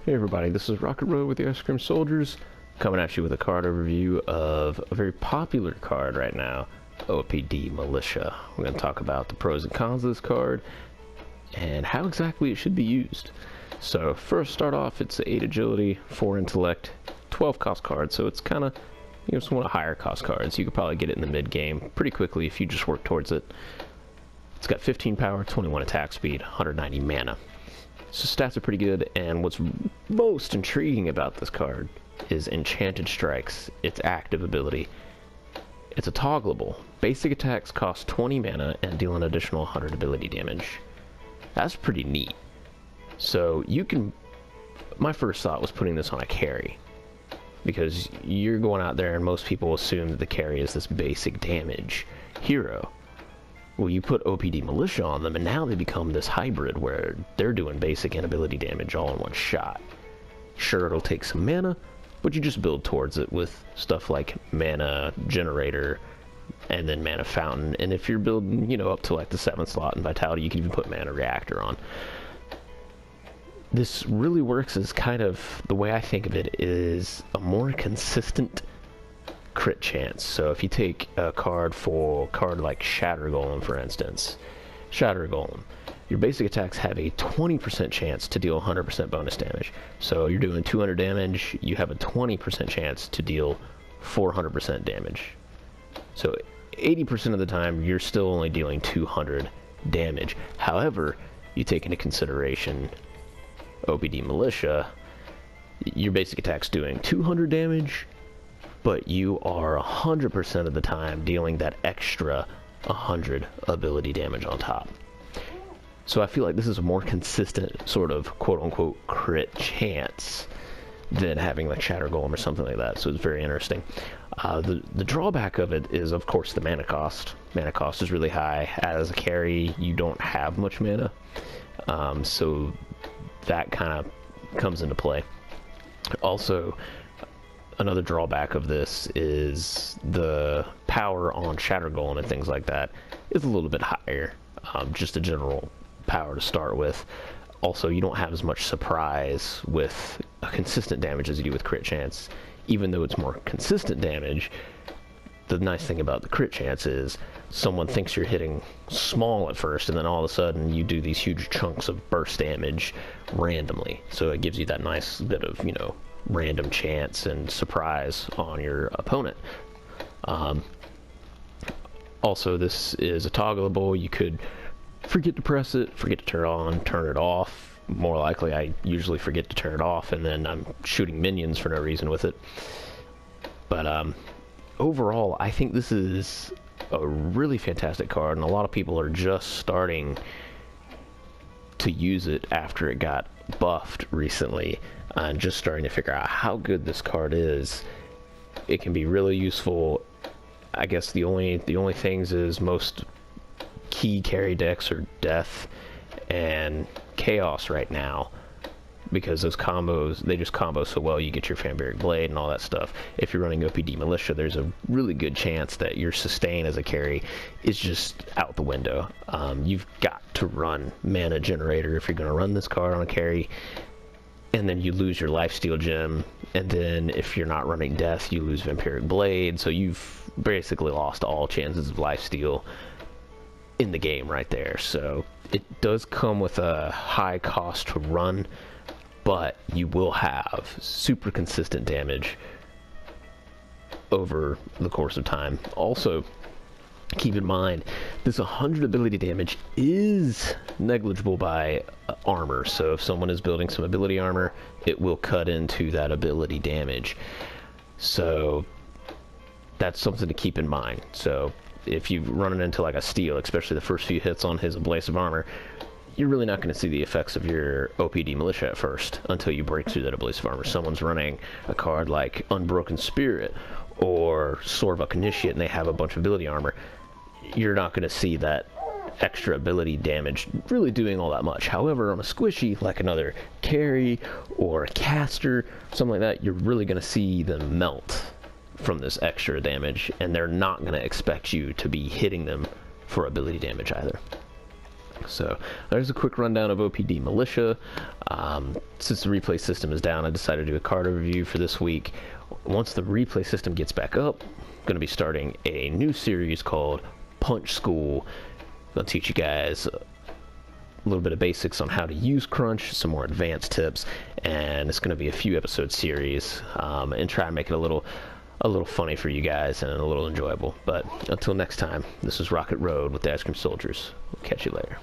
Hey everybody, this is Rocket Road with the Ice Cream Soldiers, coming at you with a card overview of a very popular card right now, OPD Militia. We're going to talk about the pros and cons of this card, and how exactly it should be used. So first, start off, it's 8 agility, 4 intellect, 12 cost card, so it's kind of, it's one of the higher cost cards. You could probably get it in the mid game pretty quickly if you just work towards it. It's got 15 power, 21 attack speed, 190 mana. So stats are pretty good, and what's most intriguing about this card is Enchanted Strikes, its active ability. It's a toggleable. Basic attacks cost 20 mana and deal an additional 100 ability damage. That's pretty neat. So you can... My first thought was putting this on a carry, because you're going out there and most people assume that the carry is this basic damage hero. Well, you put OPD Militia on them, and now they become this hybrid where they're doing basic and ability damage all in one shot. Sure, it'll take some mana, but you just build towards it with stuff like Mana Generator and then Mana Fountain. And if you're building, up to like the 7th slot in Vitality, you can even put Mana Reactor on. This really works as kind of, the way I think of it, is a more consistent crit chance. So if you take a card like Shatter Golem, for instance, Shatter Golem, your basic attacks have a 20% chance to deal 100% bonus damage. So you're doing 200 damage, you have a 20% chance to deal 400% damage. So 80% of the time you're still only dealing 200 damage. However, you take into consideration OPD Militia, your basic attack's doing 200 damage, but you are 100% of the time dealing that extra 100 ability damage on top. So I feel like this is a more consistent sort of quote-unquote crit chance than having like Shatter Golem or something like that, so it's very interesting. The drawback of it is, of course, the mana cost. Mana cost is really high. As a carry, you don't have much mana, so that kind of comes into play. Also, another drawback of this is the power on Shatter Golem and things like that is a little bit higher. Just a general power to start with. Also, you don't have as much surprise with a consistent damage as you do with crit chance. Even though it's more consistent damage, the nice thing about the crit chance is someone thinks you're hitting small at first, and then all of a sudden you do these huge chunks of burst damage randomly. So it gives you that nice bit of, random chance and surprise on your opponent. Also, this is a toggleable. You could forget to press it, forget to turn it on, turn it off. More likely, I usually forget to turn it off, and then I'm shooting minions for no reason with it. But overall, I think this is a really fantastic card, and a lot of people are just starting to use it after it got buffed recently, and just starting to figure out how good this card is. It can be really useful. I guess the only things is most key carry decks are Death and Chaos right now, because those combos, they just combo so well. You get your Fanbaric Blade and all that stuff. If you're running OPD Militia, there's a really good chance that your sustain as a carry is just out the window. You've got to run Mana Generator if you're going to run this card on a carry, and then you lose your Lifesteal Gem, and then if you're not running Death, you lose Vampiric Blade, so you've basically lost all chances of Lifesteal in the game right there. So it does come with a high cost to run, but you will have super consistent damage over the course of time. Also, keep in mind, this 100 ability damage is negligible by armor. So if someone is building some ability armor, it will cut into that ability damage. So that's something to keep in mind. So if you run it into like a steel, especially the first few hits on his abrasive armor, you're really not going to see the effects of your OPD Militia at first until you break through that abrasive armor. Someone's running a card like Unbroken Spirit or Sorvuk Initiate, and they have a bunch of ability armor. You're not going to see that extra ability damage really doing all that much. However, on a squishy like another carry or a caster, something like that, you're really going to see them melt from this extra damage, and they're not going to expect you to be hitting them for ability damage either. So there's a quick rundown of OPD Militia. Since the replay system is down, I decided to do a card review for this week. Once the replay system gets back up, I'm going to be starting a new series called Punch School. I'm going to teach you guys a little bit of basics on how to use Crunch, some more advanced tips, and it's going to be a few episode series, and try and make it a little funny for you guys and a little enjoyable. But until next time, this is Rocket Road with the Ice Cream Soldiers. We'll catch you later.